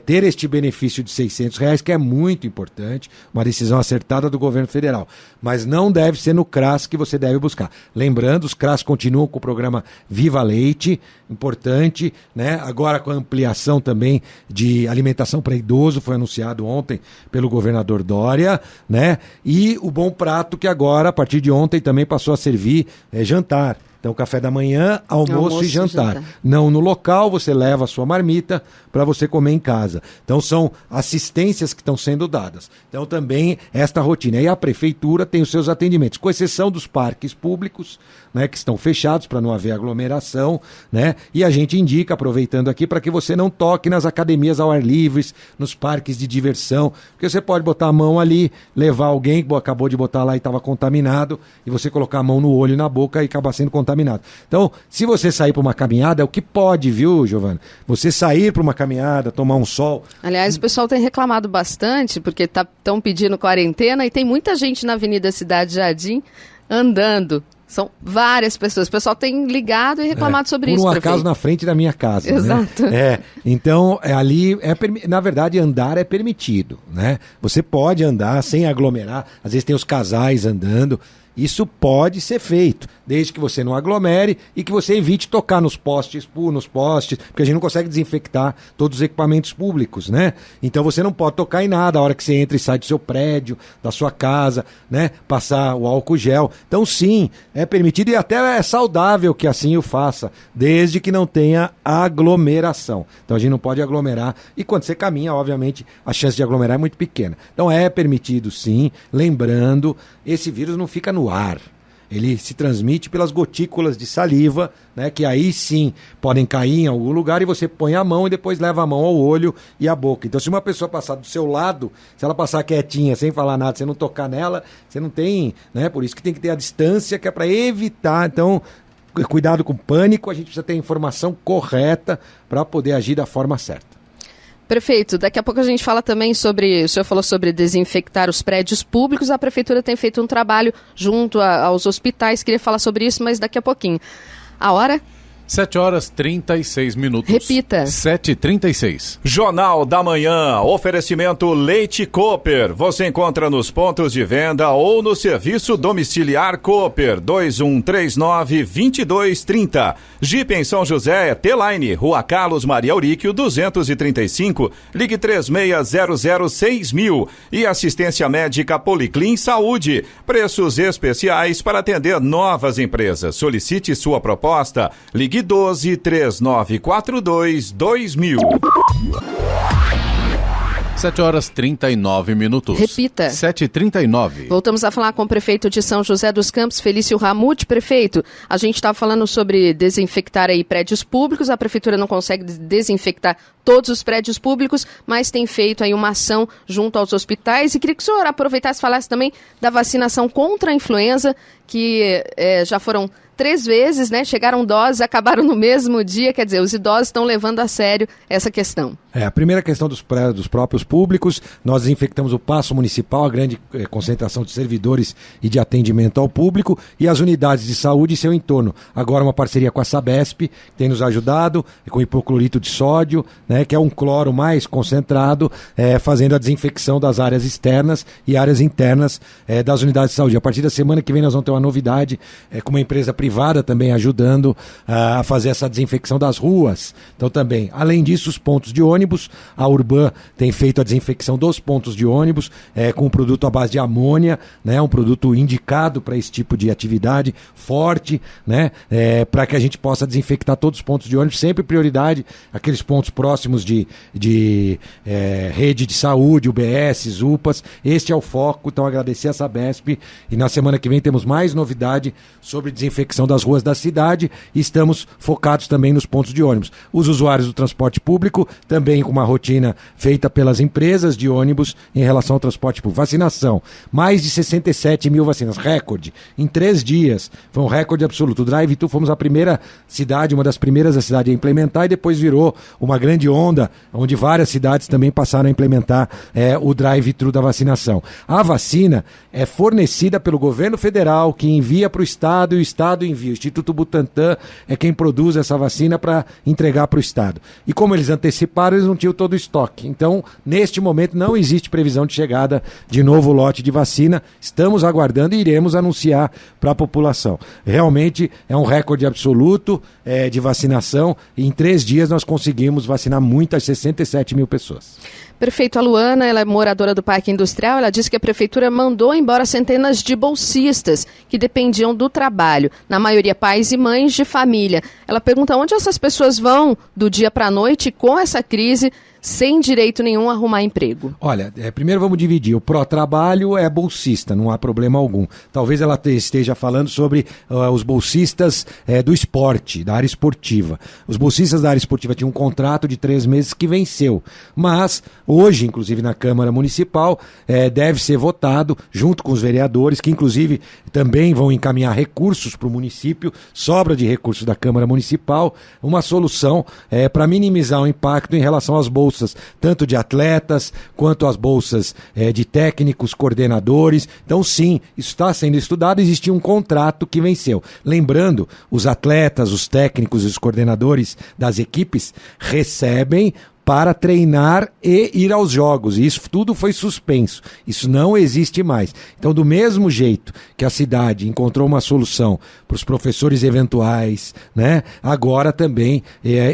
ter este benefício de R$600, que é muito importante, uma decisão acertada do governo federal. Mas não deve ser no CRAS que você deve buscar. Lembrando, os CRAS continuam com o programa Viva Leite, importante, né? Agora com a ampliação também de alimentação para idoso, foi anunciado ontem pelo governador Dória, né? E o Bom Prato, que agora, a partir de ontem, também passou a servir jantar. Então, café da manhã, almoço e jantar. Não no local, você leva a sua marmita para você comer em casa. Então, são assistências que estão sendo dadas. Então, também esta rotina. E a prefeitura tem os seus atendimentos, com exceção dos parques públicos, né, que estão fechados para não haver aglomeração, né? E a gente indica, aproveitando aqui, para que você não toque nas academias ao ar livre, nos parques de diversão, porque você pode botar a mão ali, levar alguém que acabou de botar lá e estava contaminado, e você colocar a mão no olho e na boca e acabar sendo contaminado. Então, se você sair para uma caminhada, é o que pode, viu, Giovana? Você sair para uma caminhada, tomar um sol. Aliás, o pessoal tem reclamado bastante, porque estão pedindo quarentena e tem muita gente na Avenida Cidade Jardim andando. São várias pessoas. O pessoal tem ligado e reclamado sobre isso. Por um acaso na frente da minha casa. Exato. Né? Então, ali, na verdade, andar é permitido, né? Você pode andar sem aglomerar. Às vezes tem os casais andando. Isso pode ser feito, desde que você não aglomere e que você evite tocar nos postes, porque a gente não consegue desinfectar todos os equipamentos públicos, né? Então você não pode tocar em nada a hora que você entra e sai do seu prédio, da sua casa, né? Passar o álcool gel. Então sim, é permitido e até é saudável que assim o faça, desde que não tenha aglomeração. Então a gente não pode aglomerar e quando você caminha, obviamente, a chance de aglomerar é muito pequena. Então é permitido sim, lembrando, esse vírus não fica no ar. Ele se transmite pelas gotículas de saliva, né, que aí sim podem cair em algum lugar e você põe a mão e depois leva a mão ao olho e à boca. Então se uma pessoa passar do seu lado, se ela passar quietinha, sem falar nada, você não tocar nela, você não tem, né, por isso que tem que ter a distância, que é para evitar. Então, cuidado com o pânico, a gente precisa ter a informação correta para poder agir da forma certa. Prefeito, daqui a pouco a gente fala também sobre, o senhor falou sobre desinfectar os prédios públicos, a prefeitura tem feito um trabalho junto aos hospitais, queria falar sobre isso, mas daqui a pouquinho. A hora? 7h36. Repita. 7h36. Jornal da Manhã, oferecimento Leite Cooper. Você encontra nos pontos de venda ou no serviço domiciliar Cooper, 2139-2230. Jeep em São José, T-Line, Rua Carlos Maria Auríquio, 235, ligue 36006000. E assistência médica Policlin Saúde. Preços especiais para atender novas empresas. Solicite sua proposta. Ligue 12-3942-2000. 7h39. Repita. 7h39. Voltamos a falar com o prefeito de São José dos Campos, Felício Ramute. Prefeito, a gente estava falando sobre desinfectar aí prédios públicos, a prefeitura não consegue desinfectar todos os prédios públicos, mas tem feito aí uma ação junto aos hospitais. E queria que o senhor aproveitasse e falasse também da vacinação contra a influenza, que já foram 3 vezes, né? Chegaram doses, acabaram no mesmo dia, quer dizer, os idosos estão levando a sério essa questão. A primeira questão dos próprios públicos, nós desinfectamos o Paço Municipal, a grande concentração de servidores e de atendimento ao público, e as unidades de saúde e seu entorno. Agora uma parceria com a Sabesp, que tem nos ajudado, com hipoclorito de sódio, né, que é um cloro mais concentrado, fazendo a desinfecção das áreas externas e áreas internas das unidades de saúde. A partir da semana que vem nós vamos ter uma novidade, com uma empresa privada também ajudando a fazer essa desinfecção das ruas. Então também, além disso, os pontos de ônibus, ônibus. A Urban tem feito a desinfecção dos pontos de ônibus com um produto à base de amônia, né? Um produto indicado para esse tipo de atividade, forte, né? Para que a gente possa desinfectar todos os pontos de ônibus, sempre prioridade aqueles pontos próximos de rede de saúde, UBS, UPAs. Este é o foco, então agradecer a Sabesp, e na semana que vem temos mais novidade sobre desinfecção das ruas da cidade, e estamos focados também nos pontos de ônibus. Os usuários do transporte público, também com uma rotina feita pelas empresas de ônibus em relação ao transporte público. Vacinação, mais de 67 mil vacinas, recorde, em 3 dias, foi um recorde absoluto. O Drive-Thru fomos a primeira cidade, uma das primeiras da cidade a implementar, e depois virou uma grande onda, onde várias cidades também passaram a implementar o Drive-Thru da vacinação. A vacina é fornecida pelo governo federal, que envia para o Estado, e o Estado envia. O Instituto Butantan é quem produz essa vacina para entregar para o Estado. E como eles anteciparam, eles não tinham todo o estoque. Então, neste momento, não existe previsão de chegada de novo lote de vacina. Estamos aguardando e iremos anunciar para a população. Realmente é um recorde absoluto de vacinação. E em 3 dias nós conseguimos vacinar muitas, 67 mil pessoas. Prefeito, a Luana, ela é moradora do Parque Industrial, ela disse que a prefeitura mandou embora centenas de bolsistas que dependiam do trabalho, na maioria pais e mães de família. Ela pergunta onde essas pessoas vão do dia para a noite com essa crise, sem direito nenhum a arrumar emprego. Olha, primeiro vamos dividir. O pró-trabalho é bolsista, não há problema algum. Talvez ela esteja falando sobre os bolsistas do esporte, da área esportiva. Os bolsistas da área esportiva tinham um contrato de 3 meses que venceu. Mas, hoje, inclusive na Câmara Municipal, deve ser votado, junto com os vereadores, que inclusive também vão encaminhar recursos para o município, sobra de recursos da Câmara Municipal, uma solução para minimizar o impacto em relação às bolsas, tanto de atletas, quanto as bolsas de técnicos, coordenadores. Então, sim, isso está sendo estudado, existia um contrato que venceu. Lembrando, os atletas, os técnicos e os coordenadores das equipes recebem para treinar e ir aos jogos. E isso tudo foi suspenso. Isso não existe mais. Então, do mesmo jeito que a cidade encontrou uma solução para os professores eventuais, né, agora também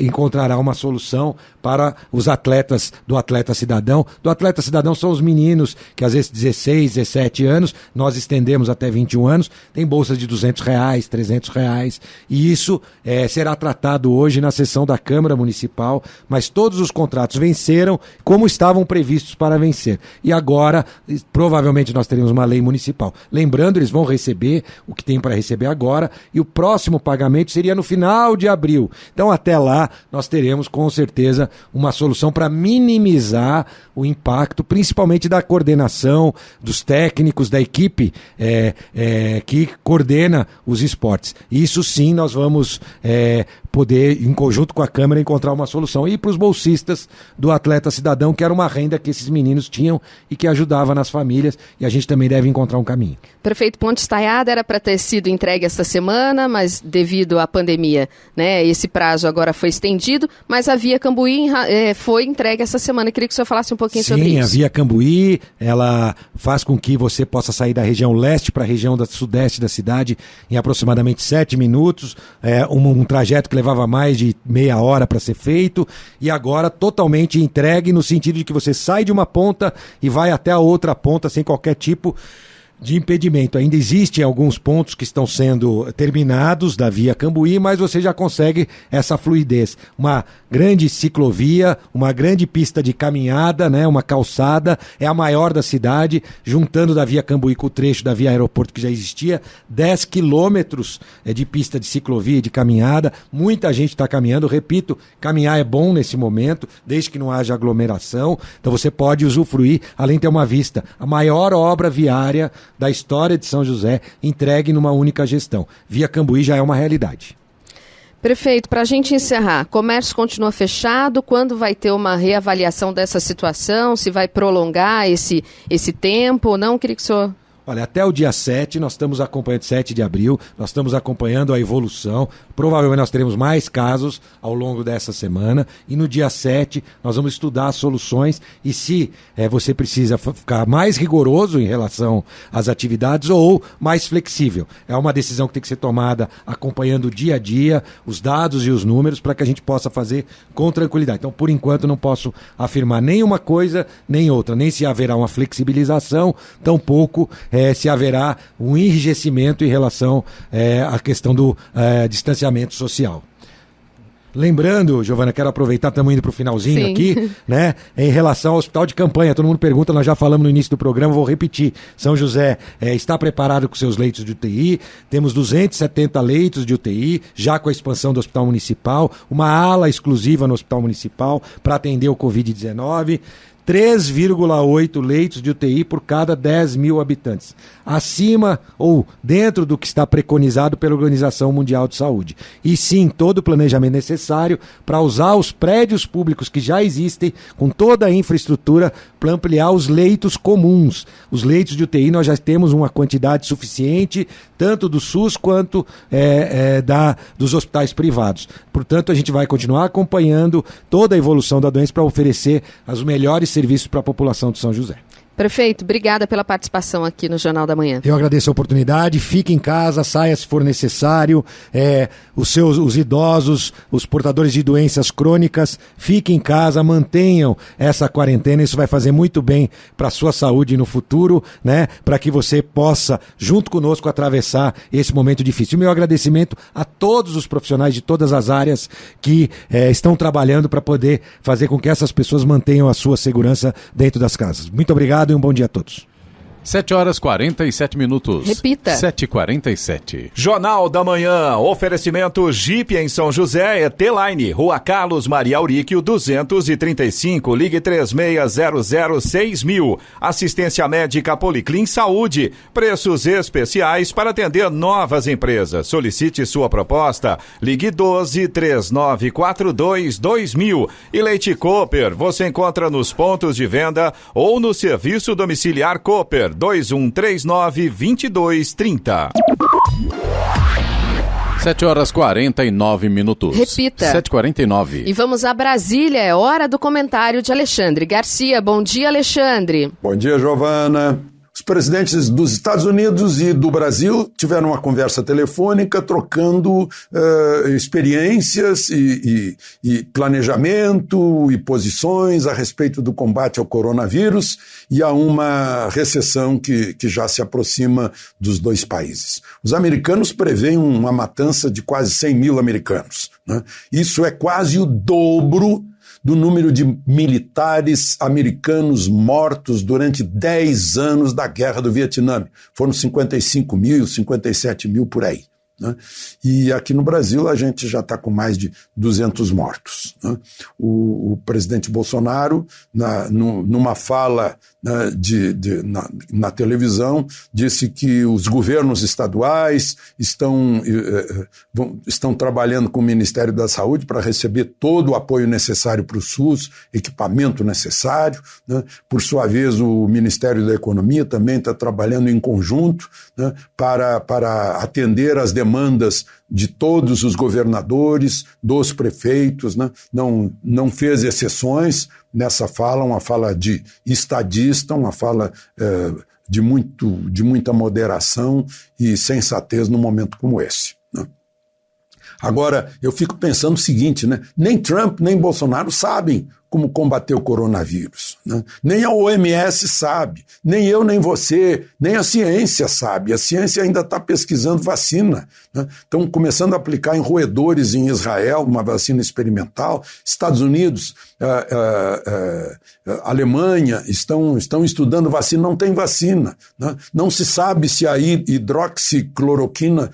encontrará uma solução para os atletas do Atleta Cidadão. Do Atleta Cidadão são os meninos que às vezes 16, 17 anos, nós estendemos até 21 anos, tem bolsas de R$200, R$300, e isso será tratado hoje na sessão da Câmara Municipal, mas todos os contratos venceram como estavam previstos para vencer. E agora, provavelmente nós teremos uma lei municipal. Lembrando, eles vão receber o que tem para receber agora, e o próximo pagamento seria no final de abril. Então, até lá, nós teremos com certeza uma solução para minimizar o impacto, principalmente da coordenação, dos técnicos, da equipe que coordena os esportes. Isso sim, nós vamos poder, em conjunto com a Câmara, encontrar uma solução. E para os bolsistas do Atleta Cidadão, que era uma renda que esses meninos tinham e que ajudava nas famílias, e a gente também deve encontrar um caminho. Prefeito Ponte Estaiada, era para ter sido entregue esta semana, mas devido à pandemia, né, esse prazo agora foi estendido, mas a Via Cambuí foi entregue essa semana. Eu queria que o senhor falasse um pouquinho sobre isso. Sim, a Via Cambuí, ela faz com que você possa sair da região leste para a região sudeste da cidade em aproximadamente 7 minutos, um trajeto que levava mais de meia hora para ser feito, e agora totalmente entregue no sentido de que você sai de uma ponta e vai até a outra ponta sem qualquer tipo de impedimento. Ainda existem alguns pontos que estão sendo terminados da Via Cambuí, mas você já consegue essa fluidez. Uma grande ciclovia, uma grande pista de caminhada, né, uma calçada, é a maior da cidade, juntando da Via Cambuí com o trecho da Via Aeroporto que já existia, 10 quilômetros de pista de ciclovia e de caminhada. Muita gente está caminhando, repito, caminhar é bom nesse momento, desde que não haja aglomeração, então você pode usufruir, além de ter uma vista, a maior obra viária da história de São José, entregue numa única gestão. Via Cambuí já é uma realidade. Prefeito, para a gente encerrar, comércio continua fechado, quando vai ter uma reavaliação dessa situação, se vai prolongar esse tempo ou não? Queria que o senhor Olha, até o dia 7, nós estamos acompanhando, 7 de abril, nós estamos acompanhando a evolução. Provavelmente nós teremos mais casos ao longo dessa semana. E no dia 7, nós vamos estudar as soluções. E se você precisa ficar mais rigoroso em relação às atividades ou mais flexível. É uma decisão que tem que ser tomada acompanhando dia a dia, os dados e os números, para que a gente possa fazer com tranquilidade. Então, por enquanto, não posso afirmar nem uma coisa, nem outra. Nem se haverá uma flexibilização, tampouco se haverá um enrijecimento em relação à questão do distanciamento social. Lembrando, Giovana, quero aproveitar, estamos indo para o finalzinho aqui, né? Em relação ao hospital de campanha, todo mundo pergunta, nós já falamos no início do programa, vou repetir. São José está preparado com seus leitos de UTI, temos 270 leitos de UTI, já com a expansão do hospital municipal, uma ala exclusiva no hospital municipal para atender o Covid-19, 3,8 leitos de UTI por cada 10 mil habitantes, acima ou dentro do que está preconizado pela Organização Mundial de Saúde. E sim, todo o planejamento necessário para usar os prédios públicos que já existem, com toda a infraestrutura, para ampliar os leitos comuns. Os leitos de UTI nós já temos uma quantidade suficiente, tanto do SUS quanto dos hospitais privados. Portanto, a gente vai continuar acompanhando toda a evolução da doença para oferecer os melhores serviços para a população de São José. Prefeito, obrigada pela participação aqui no Jornal da Manhã. Eu agradeço a oportunidade, fique em casa, saia se for necessário, os idosos, os portadores de doenças crônicas, fiquem em casa, mantenham essa quarentena, isso vai fazer muito bem para a sua saúde no futuro, né? Para que você possa, junto conosco, atravessar esse momento difícil. O meu agradecimento a todos os profissionais de todas as áreas que estão trabalhando para poder fazer com que essas pessoas mantenham a sua segurança dentro das casas. Muito obrigado e um bom dia a todos. 7h47. Repita. 7h47. Jornal da Manhã, oferecimento Jeep em São José, T-Line, Rua Carlos Maria Auríquio, 235, ligue 36006000. Assistência médica Policlin Saúde, preços especiais para atender novas empresas. Solicite sua proposta, ligue 1239422000. E Leite Cooper, você encontra nos pontos de venda ou no serviço domiciliar Cooper. 2139-2230. 7h49. Repita. 7h49. E vamos a Brasília, é hora do comentário de Alexandre Garcia. Bom dia, Alexandre. Bom dia, Giovana. Os presidentes dos Estados Unidos e do Brasil tiveram uma conversa telefônica trocando experiências e planejamento e posições a respeito do combate ao coronavírus e a uma recessão que já se aproxima dos dois países. Os americanos preveem uma matança de quase 100 mil americanos, né? Isso é quase o dobro do número de militares americanos mortos durante 10 anos da Guerra do Vietnã. Foram 55 mil, 57 mil por aí, né? E aqui no Brasil a gente já está com mais de 200 mortos, né? O presidente Bolsonaro, numa fala na televisão, disse que os governos estaduais estão trabalhando com o Ministério da Saúde para receber todo o apoio necessário para o SUS, equipamento necessário, né? Por sua vez, o Ministério da Economia também está trabalhando em conjunto, né, para atender às demandas de todos os governadores, dos prefeitos, né? Não fez exceções nessa fala, uma fala de estadista, uma fala de muita moderação e sensatez num momento como esse, né? Agora, eu fico pensando o seguinte, né? Nem Trump, nem Bolsonaro sabem como combater o coronavírus, né? Nem a OMS sabe, nem eu, nem você, nem a ciência sabe. A ciência ainda está pesquisando vacina, né? Estão começando a aplicar em roedores em Israel, uma vacina experimental. Estados Unidos, Alemanha estão estudando vacina, não tem vacina, né? Não se sabe se a hidroxicloroquina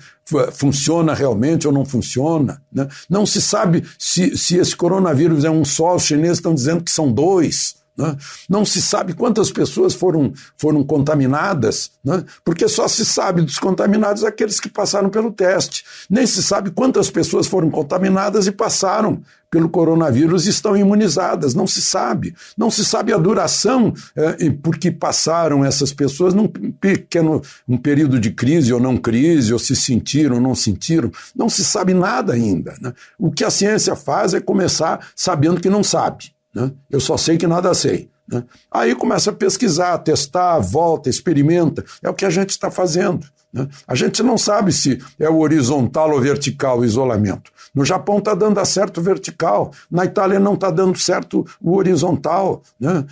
funciona realmente ou não funciona, né? Não se sabe se esse coronavírus é um só, os chineses estão dizendo que são dois, né? Não se sabe quantas pessoas foram contaminadas, né? Porque só se sabe dos contaminados aqueles que passaram pelo teste. Nem se sabe quantas pessoas foram contaminadas e passaram pelo coronavírus estão imunizadas. Não se sabe. Não se sabe a duração por que passaram essas pessoas num pequeno período de crise ou não crise, ou se sentiram ou não sentiram. Não se sabe nada ainda, né? O que a ciência faz é começar sabendo que não sabe, né? Eu só sei que nada sei, né? Aí começa a pesquisar, testar, volta, experimenta. É o que a gente está fazendo, né? A gente não sabe se é o horizontal ou vertical o isolamento. No Japão está dando certo o vertical, na Itália não está dando certo o horizontal, né?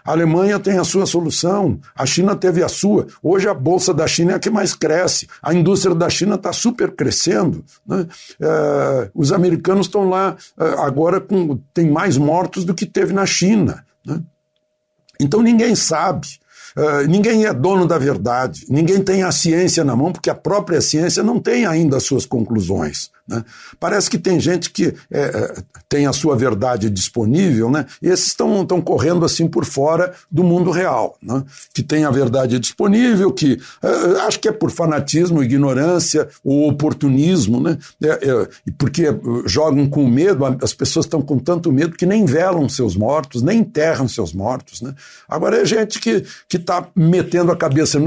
A Alemanha tem a sua solução, a China teve a sua. Hoje a bolsa da China é a que mais cresce, a indústria da China está super crescendo, né? Os americanos estão lá agora tem mais mortos do que teve na China, né? Então ninguém sabe. Ninguém é dono da verdade, ninguém tem a ciência na mão, porque a própria ciência não tem ainda as suas conclusões, né? Parece que tem gente que tem a sua verdade disponível, né? E esses estão correndo assim por fora do mundo real, né? Que tem a verdade disponível, que acho que é por fanatismo, ignorância ou oportunismo, né? Porque jogam com medo, as pessoas estão com tanto medo que nem velam seus mortos, nem enterram seus mortos, né? Agora é gente que está metendo a cabeça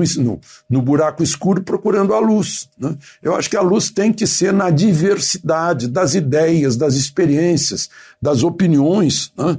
no buraco escuro procurando a luz, né? Eu acho que a luz tem que ser na diversidade das ideias, das experiências, das opiniões, né?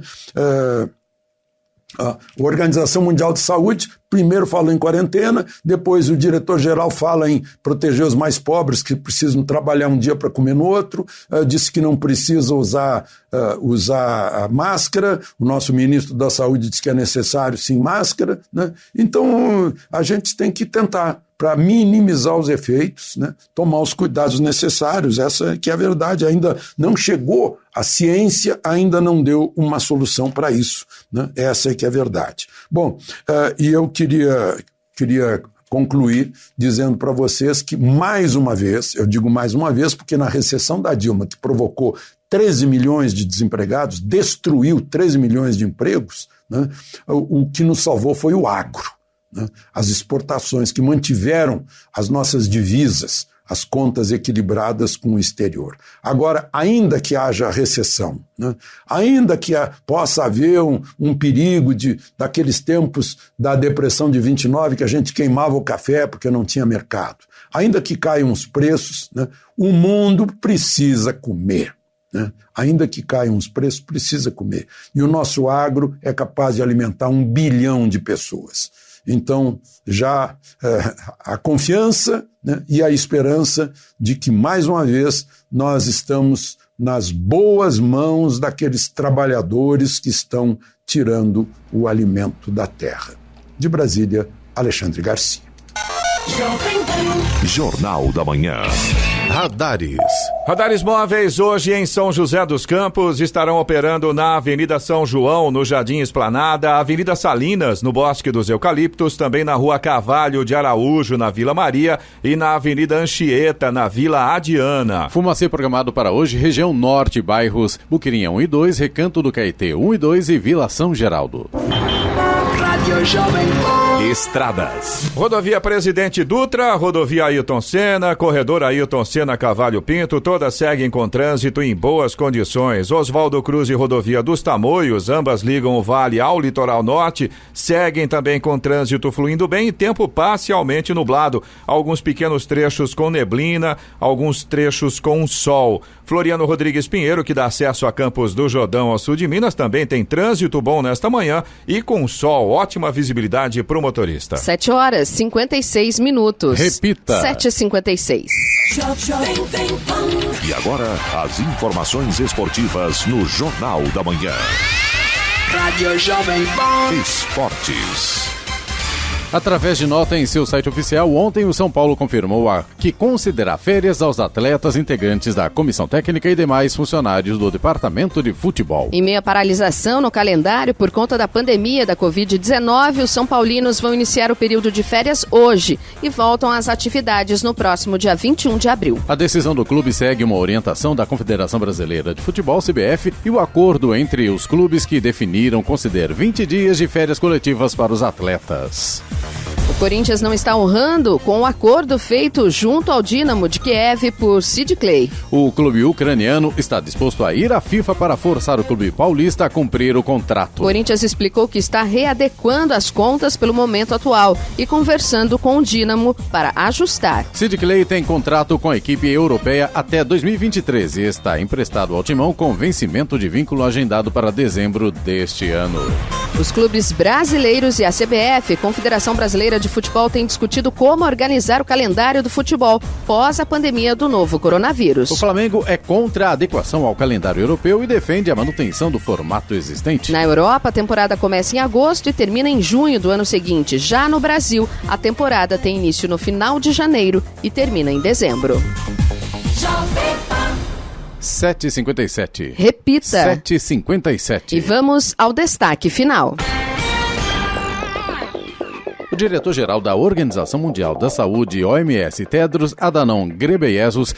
A Organização Mundial de Saúde primeiro falou em quarentena, depois o diretor-geral fala em proteger os mais pobres que precisam trabalhar um dia para comer no outro, disse que não precisa usar a máscara, o nosso ministro da Saúde disse que é necessário sim máscara, né? Então a gente tem que tentar, para minimizar os efeitos, né, tomar os cuidados necessários. Essa que é a verdade, ainda não chegou, a ciência ainda não deu uma solução para isso, né? Essa é que é a verdade. Bom, e eu queria concluir dizendo para vocês que, mais uma vez, eu digo mais uma vez porque na recessão da Dilma, que provocou 13 milhões de desempregados, destruiu 13 milhões de empregos, né, o que nos salvou foi o agro, né? As exportações que mantiveram as nossas divisas, as contas equilibradas com o exterior. Agora, ainda que haja recessão, né? Ainda que possa haver um perigo daqueles tempos da depressão de 29, que a gente queimava o café porque não tinha mercado, ainda que caiam os preços, né? O mundo precisa comer, né? Ainda que caiam os preços, precisa comer. E o nosso agro é capaz de alimentar 1 bilhão de pessoas. Então, já a confiança, né, e a esperança de que, mais uma vez, nós estamos nas boas mãos daqueles trabalhadores que estão tirando o alimento da terra. De Brasília, Alexandre Garcia. Jornal da Manhã. Radares. Radares móveis hoje em São José dos Campos estarão operando na Avenida São João, no Jardim Esplanada, Avenida Salinas, no Bosque dos Eucaliptos, também na Rua Carvalho de Araújo, na Vila Maria, e na Avenida Anchieta, na Vila Adiana. Fumacê programado para hoje, região norte, bairros Buquirinha 1 e 2, Recanto do Caetê 1 e 2 e Vila São Geraldo. Estradas. Rodovia Presidente Dutra, rodovia Ailton Senna, corredor Ailton Senna Cavalho Pinto, todas seguem com trânsito em boas condições. Oswaldo Cruz e rodovia dos Tamoios, ambas ligam o vale ao litoral norte, seguem também com trânsito fluindo bem e tempo parcialmente nublado. Alguns pequenos trechos com neblina, alguns trechos com sol. Floriano Rodrigues Pinheiro, que dá acesso a Campos do Jordão ao sul de Minas, também tem trânsito bom nesta manhã e com sol, ótima visibilidade para o motorista. 7h56. Repita. 7h56. E agora, as informações esportivas no Jornal da Manhã. Rádio Jovem Pan. Esportes. Através de nota em seu site oficial, ontem o São Paulo confirmou que concederá férias aos atletas integrantes da comissão técnica e demais funcionários do departamento de futebol. Em meio à paralisação no calendário por conta da pandemia da Covid-19, os são paulinos vão iniciar o período de férias hoje e voltam às atividades no próximo dia 21 de abril. A decisão do clube segue uma orientação da Confederação Brasileira de Futebol, CBF, e o acordo entre os clubes que definiram conceder 20 dias de férias coletivas para os atletas. Corinthians não está honrando com o acordo feito junto ao Dínamo de Kiev por Sid Clay. O clube ucraniano está disposto a ir à FIFA para forçar o clube paulista a cumprir o contrato. O Corinthians explicou que está readequando as contas pelo momento atual e conversando com o Dínamo para ajustar. Sid Clay tem contrato com a equipe europeia até 2023 e está emprestado ao Timão com vencimento de vínculo agendado para dezembro deste ano. Os clubes brasileiros e a CBF, Confederação Brasileira de Futebol, têm discutido como organizar o calendário do futebol pós a pandemia do novo coronavírus. O Flamengo é contra a adequação ao calendário europeu e defende a manutenção do formato existente. Na Europa, a temporada começa em agosto e termina em junho do ano seguinte. Já no Brasil, a temporada tem início no final de janeiro e termina em dezembro. 7h57. Repita. 7h57. E vamos ao destaque final. O diretor-geral da Organização Mundial da Saúde, OMS, Tedros Adhanom Ghebreyesus,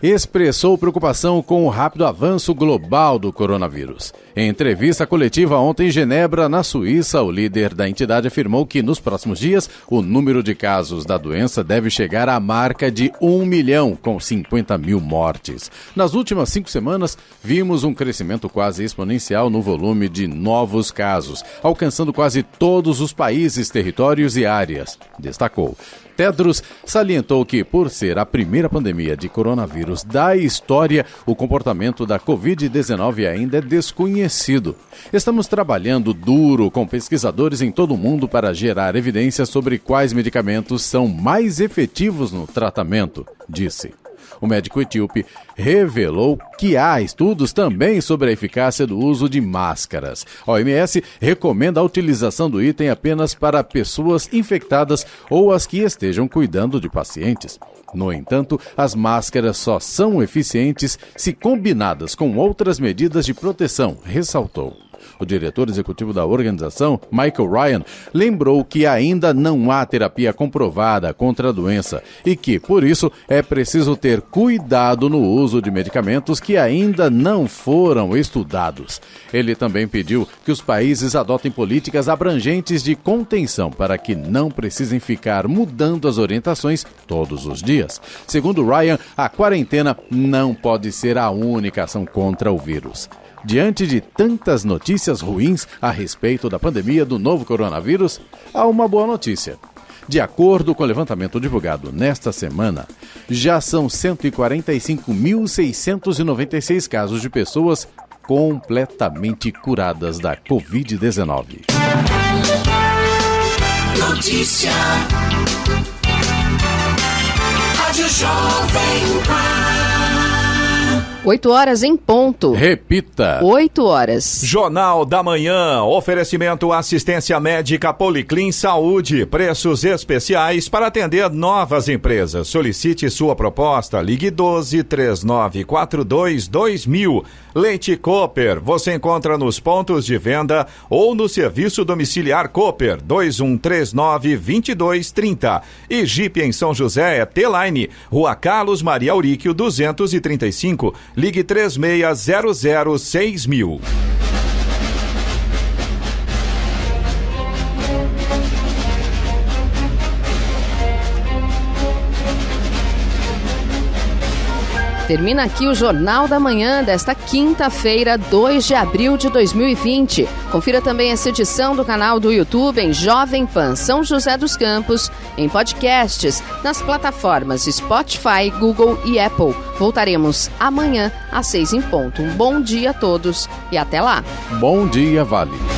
expressou preocupação com o rápido avanço global do coronavírus. Em entrevista coletiva ontem em Genebra, na Suíça, o líder da entidade afirmou que nos próximos dias o número de casos da doença deve chegar à marca de 1 milhão, com 50 mil mortes. Nas últimas 5 semanas, vimos um crescimento quase exponencial no volume de novos casos, alcançando quase todos os países, territórios e áreas, destacou. Tedros salientou que, por ser a primeira pandemia de coronavírus da história, o comportamento da Covid-19 ainda é desconhecido. Estamos trabalhando duro com pesquisadores em todo o mundo para gerar evidências sobre quais medicamentos são mais efetivos no tratamento, disse. O médico etíope revelou que há estudos também sobre a eficácia do uso de máscaras. A OMS recomenda a utilização do item apenas para pessoas infectadas ou as que estejam cuidando de pacientes. No entanto, as máscaras só são eficientes se combinadas com outras medidas de proteção, ressaltou. O diretor executivo da organização, Michael Ryan, lembrou que ainda não há terapia comprovada contra a doença e que, por isso, é preciso ter cuidado no uso de medicamentos que ainda não foram estudados. Ele também pediu que os países adotem políticas abrangentes de contenção para que não precisem ficar mudando as orientações todos os dias. Segundo Ryan, a quarentena não pode ser a única ação contra o vírus. Diante de tantas notícias ruins a respeito da pandemia do novo coronavírus, há uma boa notícia. De acordo com o levantamento divulgado nesta semana, já são 145.696 casos de pessoas completamente curadas da Covid-19. Notícia. Rádio Jovem Pan. 8 horas em ponto. Repita. 8 horas. Jornal da Manhã. Oferecimento assistência médica Policlin Saúde. Preços especiais para atender novas empresas. Solicite sua proposta. Ligue 12-3942-2000. Leite Cooper. Você encontra nos pontos de venda ou no serviço domiciliar Cooper 2139-2230. E Jeep em São José é T-Line. Rua Carlos Maria Auríquio 235. Ligue 36006000. Termina aqui o Jornal da Manhã desta quinta-feira, 2 de abril de 2020. Confira também essa edição do canal do YouTube em Jovem Pan São José dos Campos, em podcasts, nas plataformas Spotify, Google e Apple. Voltaremos amanhã às 6 em ponto. Um bom dia a todos e até lá. Bom dia, Vale.